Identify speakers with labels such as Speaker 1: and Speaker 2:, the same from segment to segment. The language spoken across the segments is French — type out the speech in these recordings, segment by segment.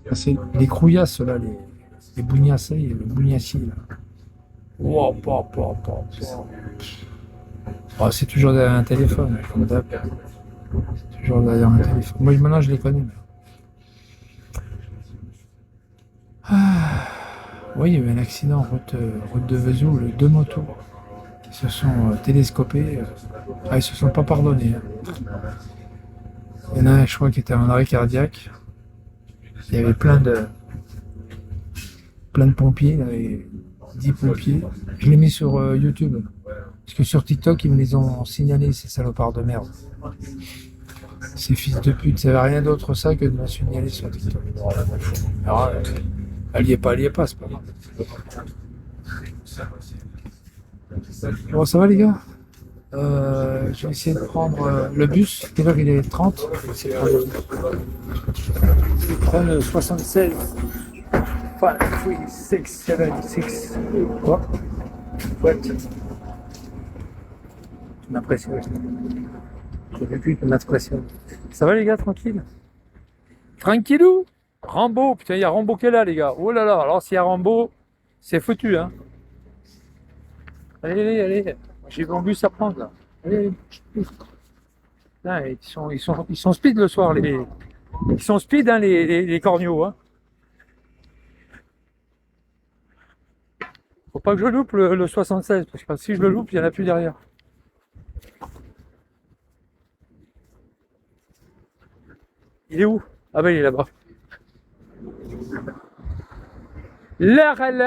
Speaker 1: Ah, c'est les crouillasses, là, les bougnassés, les bougnassis, là. Wow, oh, c'est toujours derrière un téléphone, comme d'hab. Toujours derrière un téléphone. Moi, maintenant, je les connais. Ah, oui, il y a eu un accident en route de Vesoul, deux motos qui se sont télescopées. Ah, ils se sont pas pardonnés, hein. Il y en a un, je crois, qui était en arrêt cardiaque. Il y avait plein de pompiers, là, et 10 pompiers. Je l'ai mis sur YouTube. Parce que sur TikTok, ils me les ont signalés, ces salopards de merde. Ces fils de pute, ça va rien d'autre ça que de me signaler sur TikTok. Alors, elle y est pas, c'est pas grave. Bon, ça va les gars? Je vais essayer de prendre le bus. Quelle heure il est? 30. Je vais prendre le 76. 5, 3, 6, 7, 6. Quoi? What? Tu m'impressionnes. J'ai vécu que m'impressionne. Ça va les gars, tranquille? Tranquillou? Rambo, putain, il y a Rambo qui est là les gars. Oh là là, alors s'il y a Rambo, c'est foutu hein. Allez, allez. J'ai mon bus à prendre là. Allez. Putain, ils sont speed le soir, ils sont speed hein, les corneaux. Hein. Faut pas que je loupe le 76, parce que si je le loupe, il n'y en a plus derrière. Il est où? Ah ben il est là-bas. La rali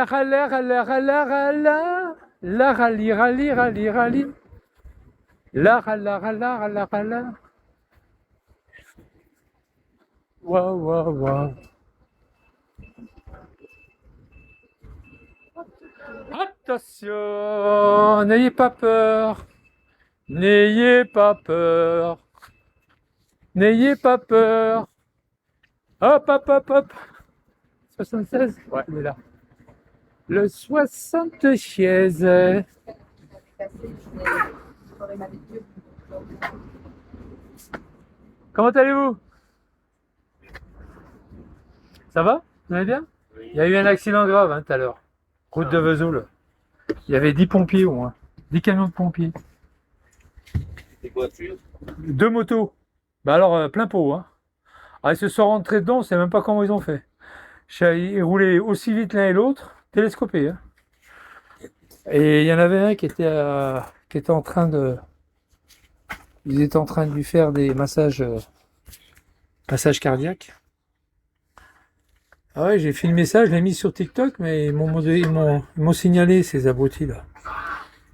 Speaker 1: rali rali rali. La. Waouh waouh waouh. Attention, n'ayez pas peur. N'ayez pas peur. N'ayez pas peur. Hop hop hop hop. 76? Ouais, il est là. Le 76. Comment allez-vous? Ça va? Vous allez bien? Il y a eu un accident grave hein, tout à l'heure. Route de Vesoul. Il y avait 10 pompiers au moins. 10 camions de pompiers.
Speaker 2: Des voitures?
Speaker 1: Deux motos. Bah alors, plein pot. Hein. Ah, ils se sont rentrés dedans, on sait même pas comment ils ont fait. Ils roulaient aussi vite l'un et l'autre, télescopés. Hein. Et il y en avait un qui était en train de. Ils étaient en train de lui faire des massages cardiaques. Ah ouais, j'ai filmé ça, je l'ai mis sur TikTok, mais ils m'ont signalé ces abrutis là.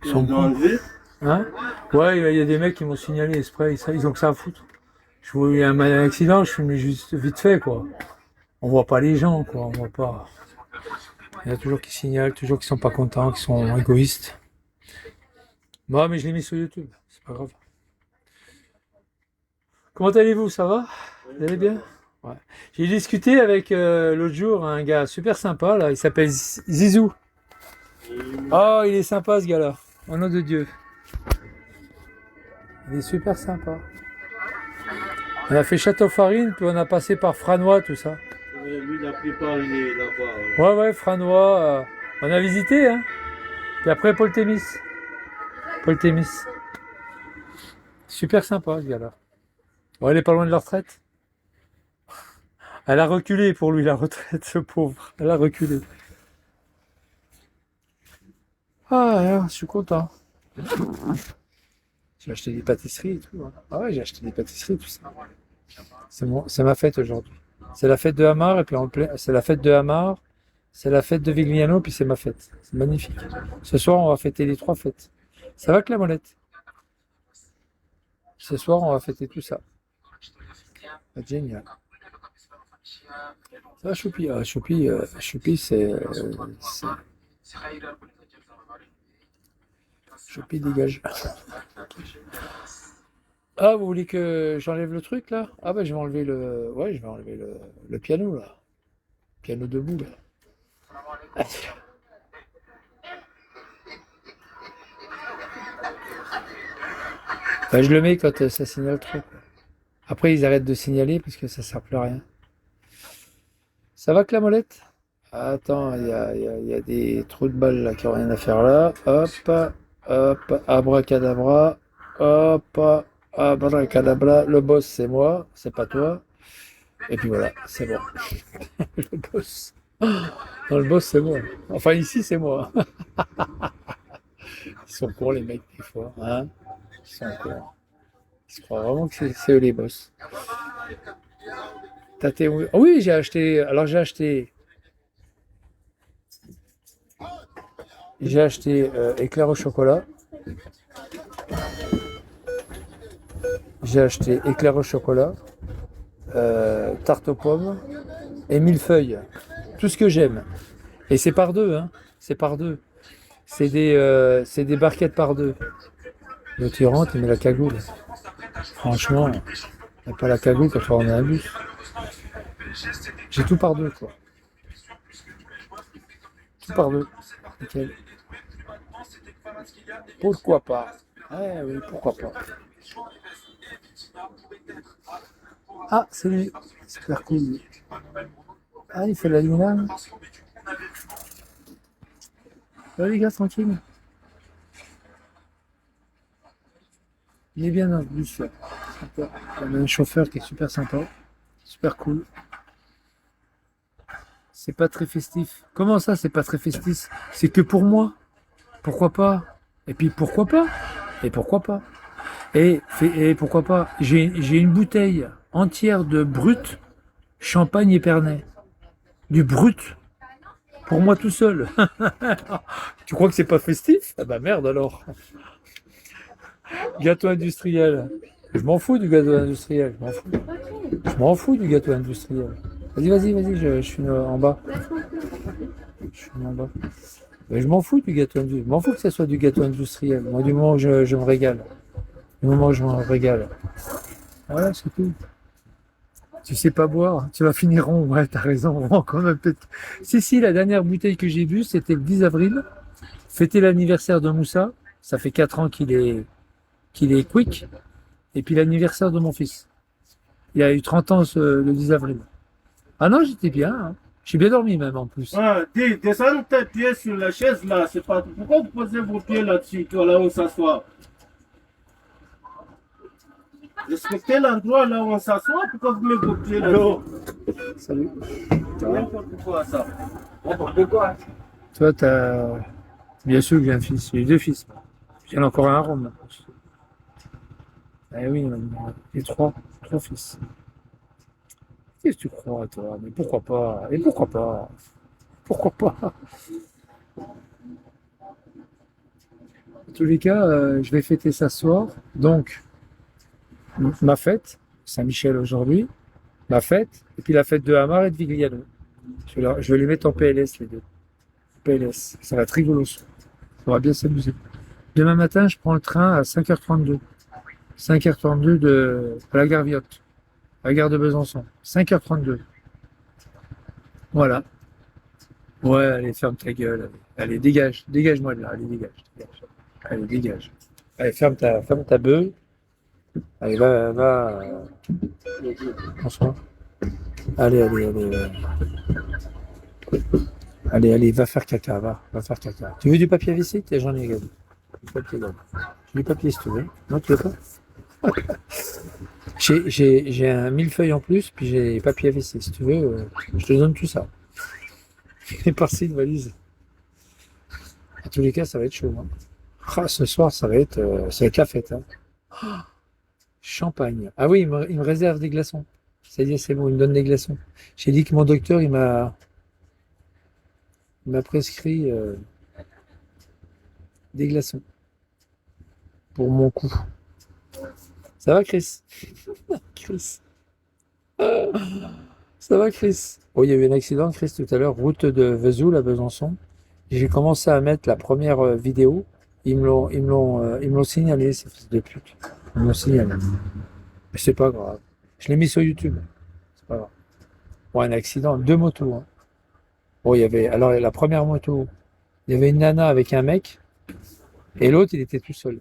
Speaker 1: Ils sont cons. Hein? Ouais, il y a des mecs qui m'ont signalé exprès, ils ont que ça à foutre. Je vois il y a un accident, je filme juste vite fait quoi. On voit pas les gens quoi, on voit pas. Il y a toujours qui signalent, toujours qui sont pas contents, qui sont égoïstes. Moi, mais je l'ai mis sur YouTube, c'est pas grave. Comment allez-vous, ça va? Vous allez bien? Ouais. J'ai discuté avec l'autre jour un gars super sympa là, il s'appelle Zizou. Oh, il est sympa ce gars-là, au nom de Dieu. Il est super sympa. On a fait Château-Farine, puis on a passé par Franois, tout ça.
Speaker 2: Lui, la plupart, il est là-bas.
Speaker 1: Ouais, Franois. On a visité, hein. Puis après, Paul Témis. Paul Témis. Super sympa, ce gars-là. Bon, il est pas loin de la retraite. Elle a reculé pour lui, la retraite, ce pauvre. Elle a reculé. Ah, ouais, je suis content. J'ai acheté des pâtisseries et tout. Hein. Ah ouais, j'ai acheté des pâtisseries, tout ça. C'est ma fête aujourd'hui. C'est la fête de Hamar, et puis c'est la fête de Hamar, c'est la fête de Vigliano, puis c'est ma fête. C'est magnifique. Ce soir, on va fêter les trois fêtes. Ça va, Clamolette? Ce soir, on va fêter tout ça. C'est génial. Ça va, Choupi? Ah, Choupi, Choupi dégage. Ah, vous voulez que j'enlève le truc, là? Ah, bah, je vais enlever ouais, je vais enlever le piano, là. Piano debout, là. Ah, bah, je le mets quand ça signale trop. Quoi. Après, ils arrêtent de signaler parce que ça sert plus à rien. Ça va que la molette? Attends, il y a des trous de balles là qui n'ont rien à faire là. Hop, hop, abracadabra. Hop, abracadabra. Le boss, c'est moi, c'est pas toi. Et puis voilà, c'est bon. Le boss. Non, le boss, c'est moi. Enfin, ici, c'est moi. Ils sont cons, les mecs, des fois. Hein? Ils sont cons. Ils se croient vraiment que c'est eux les boss. Ah oui, j'ai acheté. Alors, j'ai acheté éclair au chocolat. J'ai acheté éclair au chocolat, tarte aux pommes et millefeuille. Tout ce que j'aime. Et c'est par deux, hein. C'est par deux. C'est des barquettes par deux. Le tu rentres, il met la cagoule. Franchement, il n'y a pas la cagoule quand on est un bus. J'ai tout par deux, quoi. Tout par deux. Nickel. Pourquoi pas? Ouais, oui, pourquoi pas. Ah, c'est lui. Super cool. Ah, il fait la limonade. Ouais, les gars, tranquille. Il est bien dans le bus, là. Sympa. Il y a un chauffeur qui est super sympa. Super cool. C'est pas très festif. Comment ça, c'est pas très festif? C'est que pour moi. Pourquoi pas? Et puis pourquoi pas? Et pourquoi pas? Et pourquoi pas? J'ai une bouteille entière de brut champagne épernay. Du brut. Pour moi tout seul. Tu crois que c'est pas festif? Ah bah merde alors. Gâteau industriel. Je m'en fous du gâteau industriel. Je m'en fous. Je m'en fous du gâteau industriel. Vas-y, je suis en bas. Je suis en bas. Mais je m'en fous du gâteau industriel. Je m'en fous que ce soit du gâteau industriel. Moi, du moment où je me régale. Du moment où je me régale. Voilà, c'est tout. Tu sais pas boire, tu vas finir rond. Ouais, t'as raison. Rond, quand même, peut-être. Si, la dernière bouteille que j'ai vue, c'était le 10 avril. Fêter l'anniversaire de Moussa. Ça fait 4 ans qu'il est quick. Et puis l'anniversaire de mon fils. Il y a eu 30 ans le 10 avril. Ah non, j'étais bien. Hein. J'ai bien dormi même en plus.
Speaker 2: Ah, descends tes pieds sur la chaise là. C'est pas... Pourquoi vous posez vos pieds là-dessus, là où on s'assoit? Respectez l'endroit là où on s'assoit. Pourquoi vous mettez vos pieds là-dessus?
Speaker 1: Salut.
Speaker 2: N'importe quoi ça.
Speaker 3: N'importe quoi.
Speaker 1: Toi, t'as. Bien sûr que j'ai un fils. J'ai 2 fils. J'en ai encore un à Rome. Maintenant. Eh oui, j'ai 3 fils. Qu'est-ce que tu crois, toi? Mais pourquoi pas? Et pourquoi pas? Pourquoi pas? En tous les cas, je vais fêter ça ce soir. Donc, ma fête, Saint-Michel aujourd'hui, ma fête, et puis la fête de Hamar et de Vigliano. Je vais les mettre en PLS, les deux. PLS. Ça va être rigolo. Ça va bien s'amuser. Demain matin, je prends le train à 5h32. 5h32 à la gare Viotte, à la gare de Besançon. 5h32. Voilà. Ouais, allez, ferme ta gueule. Allez, dégage. Dégage-moi de là. Allez, dégage. Allez, dégage. Allez, ferme ta bœuf. Allez, va. Bonsoir. Allez. Allez, va faire caca, va faire caca. Tu veux du papier à visser? J'en ai gagné. J'ai du papier si tu veux. Non, tu veux pas? J'ai un millefeuille en plus, puis j'ai papier à visser. Si tu veux, je te donne tout ça. Et par-ci une valise. En tous les cas, ça va être chaud. Hein. Ah, ce soir, ça va être la fête. Hein. Champagne. Ah oui, il me réserve des glaçons. C'est-à-dire, c'est bon, il me donne des glaçons. J'ai dit que mon docteur, il m'a prescrit des glaçons pour mon cou. Ça va, Chris? Chris. Ça va, Chris? Oh, il y a eu un accident, Chris, tout à l'heure, route de Vesoul à Besançon. J'ai commencé à mettre la première vidéo. Ils me l'ont signalé, ces fils de pute. Ils me l'ont signalé. Mais c'est pas grave. Je l'ai mis sur YouTube. C'est pas grave. Bon, un accident, 2 motos. Hein. Bon, il y avait, alors la première moto, il y avait une nana avec un mec, et l'autre, il était tout seul.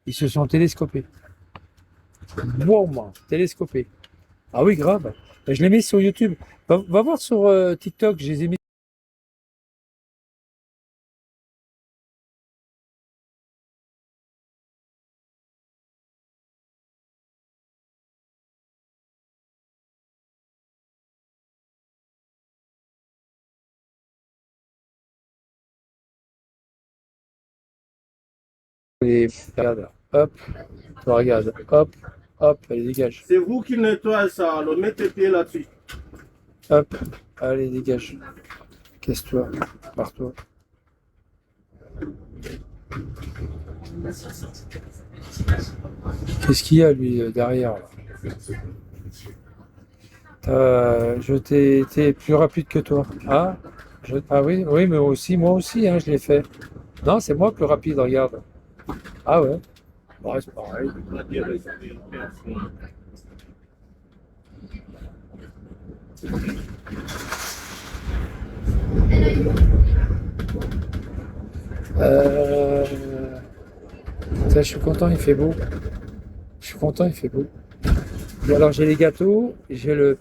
Speaker 1: Ils se sont télescopés. Boum, télescopés. Ah oui, grave. Je les mets sur YouTube. Va voir sur TikTok, je les ai mis. Et regarde, hop, regarde, hop, hop, allez, dégage.
Speaker 2: C'est vous qui nettoyez ça, alors mettez pied là-dessus.
Speaker 1: Hop, allez, dégage. Casse-toi, barre-toi. Qu'est-ce qu'il y a, lui, derrière là? Je t'ai été plus rapide que toi. Ah, ah oui, oui, mais moi aussi, hein, je l'ai fait. Non, c'est moi plus rapide, regarde. Ah ouais, ouais, c'est pareil. Euh... Ça, je suis content, il fait beau. Je suis content, il fait beau. Et alors j'ai les gâteaux, j'ai le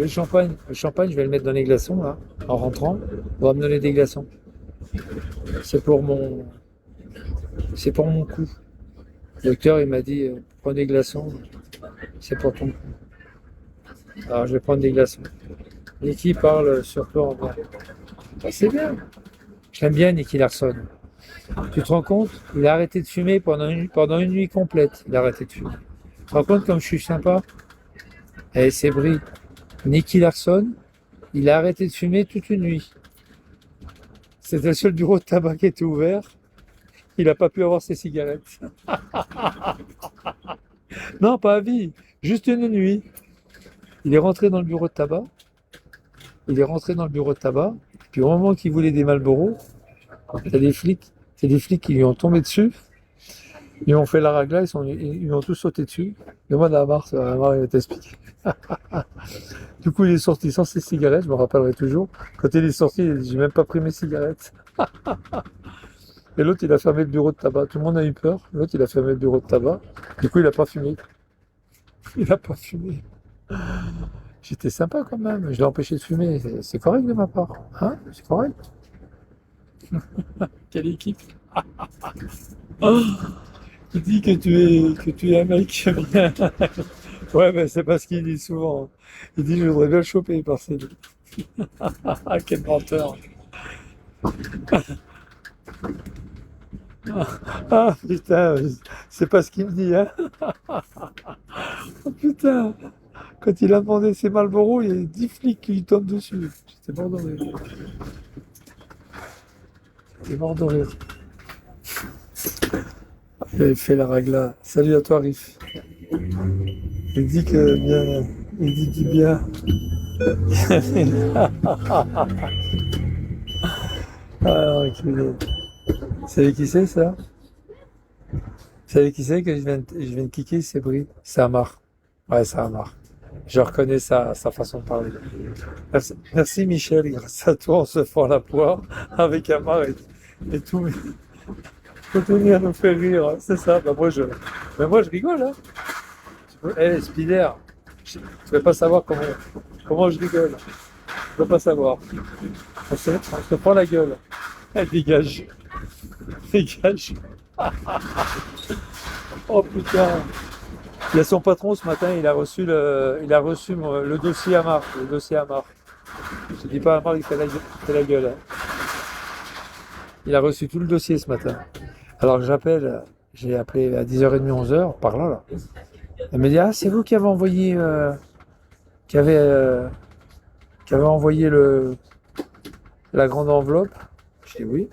Speaker 1: champagne. Le champagne, je vais le mettre dans les glaçons là, en rentrant. On va me donner des glaçons. C'est pour mon, c'est pour mon cou. Le docteur, il m'a dit, prends des glaçons, c'est pour ton cou. Alors je vais prendre des glaçons. Nicky parle sur toi en bien. Ah, c'est bien. Je l'aime bien, Nicky Larson. Tu te rends compte? Il a arrêté de fumer pendant une nuit complète. Il a arrêté de fumer. Tu te rends compte comme je suis sympa? Eh, c'est Brie. Nicky Larson, il a arrêté de fumer toute une nuit. C'était le seul bureau de tabac qui était ouvert. Il n'a pas pu avoir ses cigarettes. Non, pas à vie. Juste une nuit. Il est rentré dans le bureau de tabac. Il est rentré dans le bureau de tabac. Puis au moment qu'il voulait des Marlboro, c'est des flics qui lui ont tombé dessus. Ils ont fait la ragla, ils lui ont tous sauté dessus. Demande à Amar, il va t'expliquer. Du coup, il est sorti sans ses cigarettes, je me rappellerai toujours. Quand il est sorti, il a dit, j'ai même pas pris mes cigarettes. Et l'autre, il a fermé le bureau de tabac. Tout le monde a eu peur. L'autre, il a fermé le bureau de tabac. Du coup, il n'a pas fumé. Il n'a pas fumé. J'étais sympa quand même. Je l'ai empêché de fumer. C'est correct de ma part. Hein? C'est correct. Quelle équipe. Oh, il dit que tu es un mec bien. Ouais, mais c'est pas ce qu'il dit souvent. Il dit, je voudrais bien le choper, Marcel. Quel menteur. Ah, putain, c'est pas ce qu'il me dit, hein. Oh, putain, quand il a demandé ses Marlboro, il y a 10 flics qui lui tombent dessus. J'étais mort de rire. J'étais mort de rire. Il avait fait la ragla. Salut à toi, Riff. Il dit que bien, il dit du bien. Ah, enculé. Vous savez qui c'est, ça? Vous savez qui c'est que je viens de kicker? C'est Brie. C'est Amar. Ouais, c'est Amar. Je reconnais sa façon de parler. Merci, merci, Michel. Grâce à toi, on se fend la poire avec Amar et tout. Continue à nous faire rire. C'est ça. Bah, moi, je rigole. Hein. Eh, Spider, tu ne peux pas savoir comment je rigole. Tu ne peux pas savoir. On se prend la gueule. Elle dégage. Dégage. Oh putain. Il y a son patron ce matin, il a reçu le dossier Amar. Le dossier Amar. Je te dis pas Amar, il fait la gueule. Hein. Il a reçu tout le dossier ce matin. Alors j'ai appelé à 10h30, 11h, par là. Elle me dit, ah, c'est vous qui avez envoyé, qui avez envoyé la grande enveloppe. Je dis oui.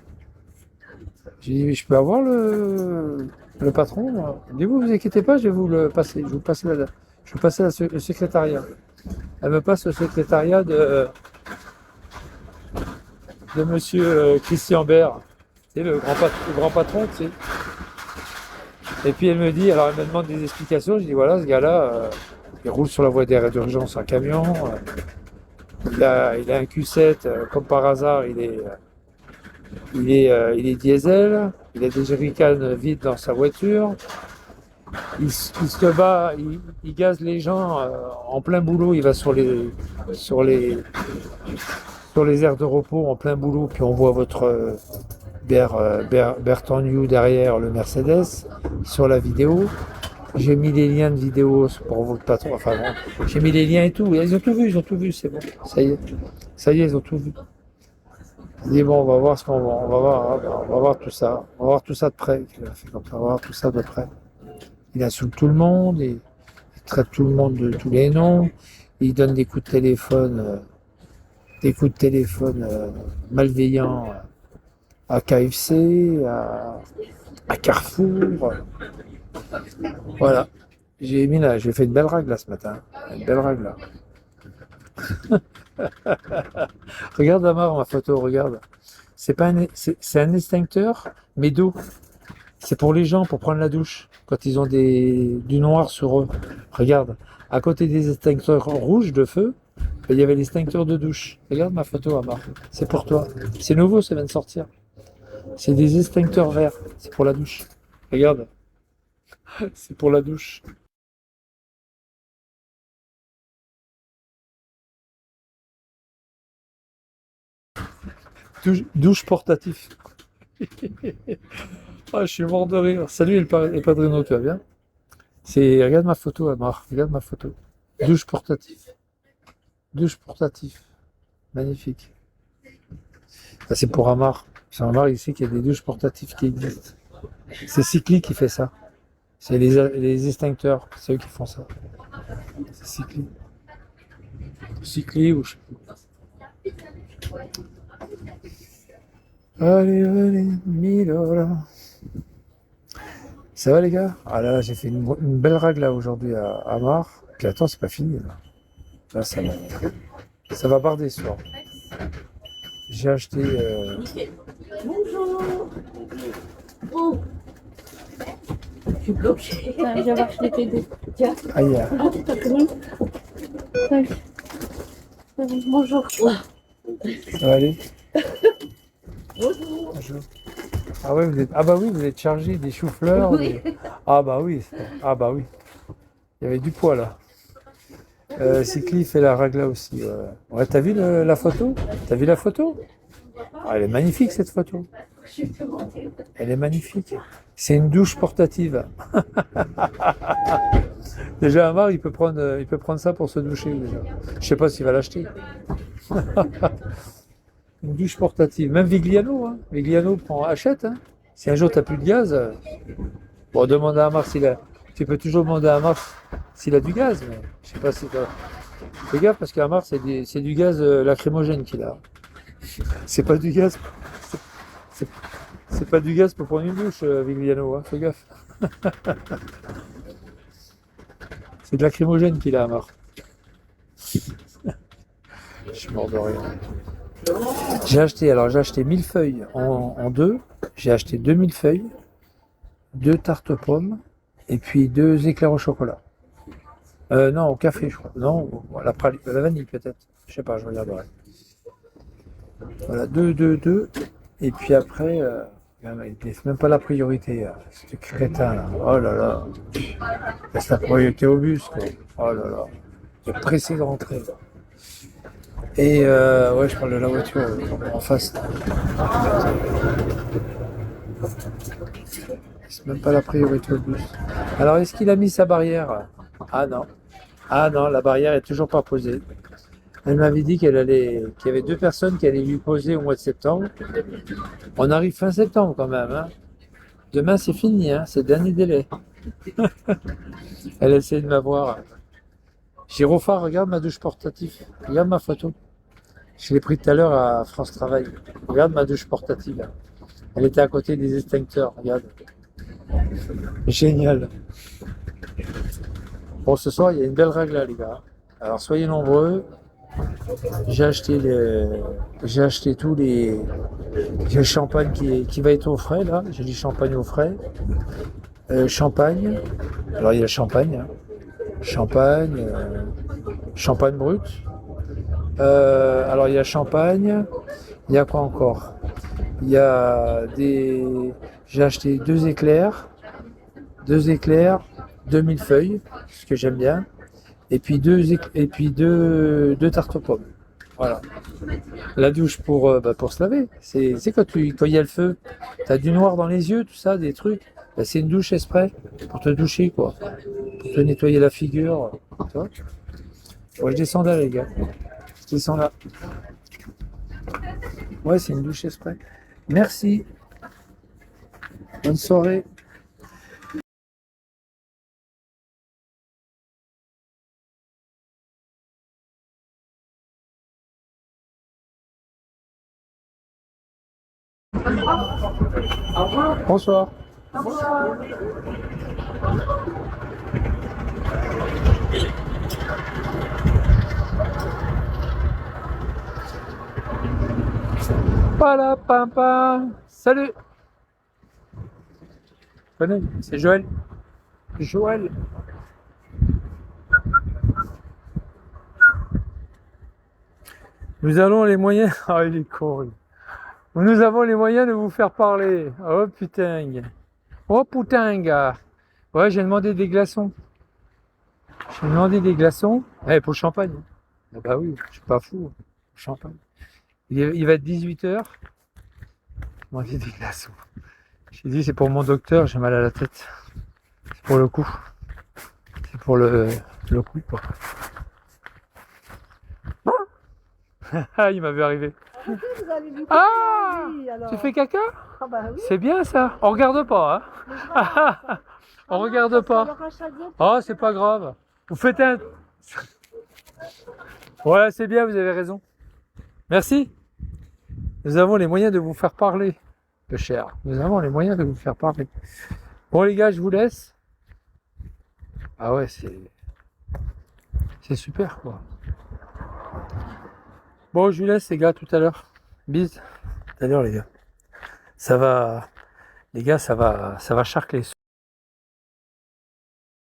Speaker 1: J'ai dit, je peux avoir le patron, moi. Elle me dit, vous inquiétez pas, je vais vous le passer. Je vais vous passer le secrétariat. Elle me passe le secrétariat de monsieur Christian Bert. C'est le grand patron, tu sais. Et puis elle me dit, alors elle me demande des explications. Je dis, voilà, ce gars-là, il roule sur la voie d'urgence en camion. Il a un Q7, comme par hasard, il est diesel. Il a des jerrycans vides dans sa voiture. il se bat, il gaze les gens en plein boulot, il va sur les, sur les aires de repos en plein boulot, puis on voit votre Bertogneau derrière le Mercedes sur la vidéo. J'ai mis les liens de vidéo pour votre patron, enfin bon, j'ai mis les liens et tout, ils ont tout vu, c'est bon, ça y est, ils ont tout vu. Je dis bon, on va voir on va voir tout ça, on va voir tout ça de près, on va voir tout ça de près. Il insulte tout le monde, il traite tout le monde de tous les noms, il donne des coups de téléphone, malveillants à KFC, à Carrefour. Voilà. J'ai fait une belle règle là ce matin. Une belle règle là. Regarde Amar ma photo, regarde. C'est un extincteur, mais d'eau. C'est pour les gens, pour prendre la douche, quand ils ont du noir sur eux. Regarde, à côté des extincteurs rouges de feu, il y avait l'extincteur de douche. Regarde ma photo, Amar. C'est pour toi. C'est nouveau, ça vient de sortir. C'est des extincteurs verts. C'est pour la douche. Regarde. C'est pour la douche. Douche portatif. Ah, je suis mort de rire. Salut el padrino, tu vas bien? Regarde ma photo, Amar. Regarde ma photo. Douche portatif. Douche portatif. Magnifique. Ça, c'est pour Amar. C'est Amar ici qu'il y a des douches portatives qui existent. C'est Cycli qui fait ça. C'est les extincteurs, c'est eux qui font ça. C'est Cycli. Cycli ou je sais pas. Allez, 1000 €. Ça va les gars? Ah là, j'ai fait une belle règle là aujourd'hui à Amar. Puis attends, c'est pas fini là. Là, ça va barder ce soir. J'ai acheté.
Speaker 3: Bonjour. Oh. Je suis bloquée. Je vais acheter tes deux. Tiens.
Speaker 1: Aïe.
Speaker 3: T'as connu? Bonjour.
Speaker 1: Ça va aller?
Speaker 3: Bonjour.
Speaker 1: Bonjour. Ah ouais, vous êtes chargé des choux-fleurs.
Speaker 3: Oui.
Speaker 1: Ah bah oui. Il y avait du poids là. Cycli fait la règle là aussi. Ouais, t'as vu la photo? T'as vu la photo? Ah, elle est magnifique cette photo. Elle est magnifique. C'est une douche portative. Déjà Amar, il peut prendre ça pour se doucher déjà. Je sais pas s'il va l'acheter. Une douche portative. Même Vigliano, hein. Vigliano achète. Hein. Si un jour tu n'as plus de gaz, bon, demande à Amar tu peux toujours demander à Amar s'il a du gaz, mais je sais pas si t'as. Fais gaffe parce qu'Amar c'est du gaz lacrymogène qu'il a. C'est pas du gaz. C'est pas du gaz pour prendre une douche, Vigliano, hein. Fais gaffe. C'est de lacrymogène qu'il a, Amar. Je suis mort de rire. J'ai acheté 1000 feuilles en deux. J'ai acheté 2000 feuilles, 2 tartes aux pommes et puis 2 éclairs au chocolat. Non, au café, je crois. Non, la vanille peut-être. Je sais pas, je regarderai. Voilà, 2. Et puis après, il ne laisse même pas la priorité. Ce crétin là. Oh là là. Il laisse la priorité au bus, quoi. Oh là là. Il est pressé de rentrer. Et ouais, je parle de la voiture en face. C'est même pas la priorité au bus. Alors, est-ce qu'il a mis sa barrière? Ah non. Ah non, la barrière est toujours pas posée. Elle m'avait dit qu'il y avait 2 personnes qui allaient lui poser au mois de septembre. On arrive fin septembre quand même. Hein. Demain, c'est fini. Hein. C'est le dernier délai. Elle essaie de m'avoir. Gyrophare, regarde ma douche portative. Regarde ma photo. Je l'ai pris tout à l'heure à France Travail. Regarde ma douche portative. Elle était à côté des extincteurs. Regarde. Génial. Bon, ce soir, il y a une belle règle là, les gars. Alors, soyez nombreux. J'ai acheté tous les. J'ai le champagne qui va être au frais, là. J'ai du champagne au frais. Champagne. Alors, il y a le champagne. Hein. Champagne brut. Alors il y a champagne, il y a quoi encore? Il y a j'ai acheté 2 éclairs, 2 millefeuilles, ce que j'aime bien, et puis deux tartes aux pommes. Voilà. La douche pour se laver. C'est quand il y a le feu, t'as du noir dans les yeux, tout ça, des trucs. Bah, c'est une douche exprès pour te doucher, quoi. Pour te nettoyer la figure. Tu vois. Ouais, je descends là, les gars. Je descends là. Ouais, c'est une douche exprès. Merci. Bonne soirée. Bonsoir. Voilà, pam. Salut. Connais, c'est Joël. Joël. Nous avons les moyens. Ah, il est con. Lui. Nous avons les moyens de vous faire parler. Oh putain. Oh putain, gars. Ouais, j'ai demandé des glaçons. J'ai demandé des glaçons. Eh, pour le champagne. Ah bah oui, je suis pas fou. Champagne. Il va être 18h. J'ai demandé des glaçons. J'ai dit, c'est pour mon docteur, j'ai mal à la tête. C'est pour le coup. C'est pour le coup, quoi. Ah, il m'avait arrivé.
Speaker 3: Vous allez lui
Speaker 1: Ah,
Speaker 3: oui, alors.
Speaker 1: tu fais caca?
Speaker 3: Ah bah oui.
Speaker 1: C'est bien ça. On regarde pas, hein. On regarde pas. Oh, c'est pas grave. Vous faites un... Ouais, c'est bien, vous avez raison. Merci. Nous avons les moyens de vous faire parler, peu cher. Nous avons les moyens de vous faire parler. Bon, les gars, je vous laisse. Ah ouais, c'est super, quoi. Bon, je vous laisse, les gars, tout à l'heure. Bis. Tout à l'heure, les gars. Ça va... Les gars, ça va charcler.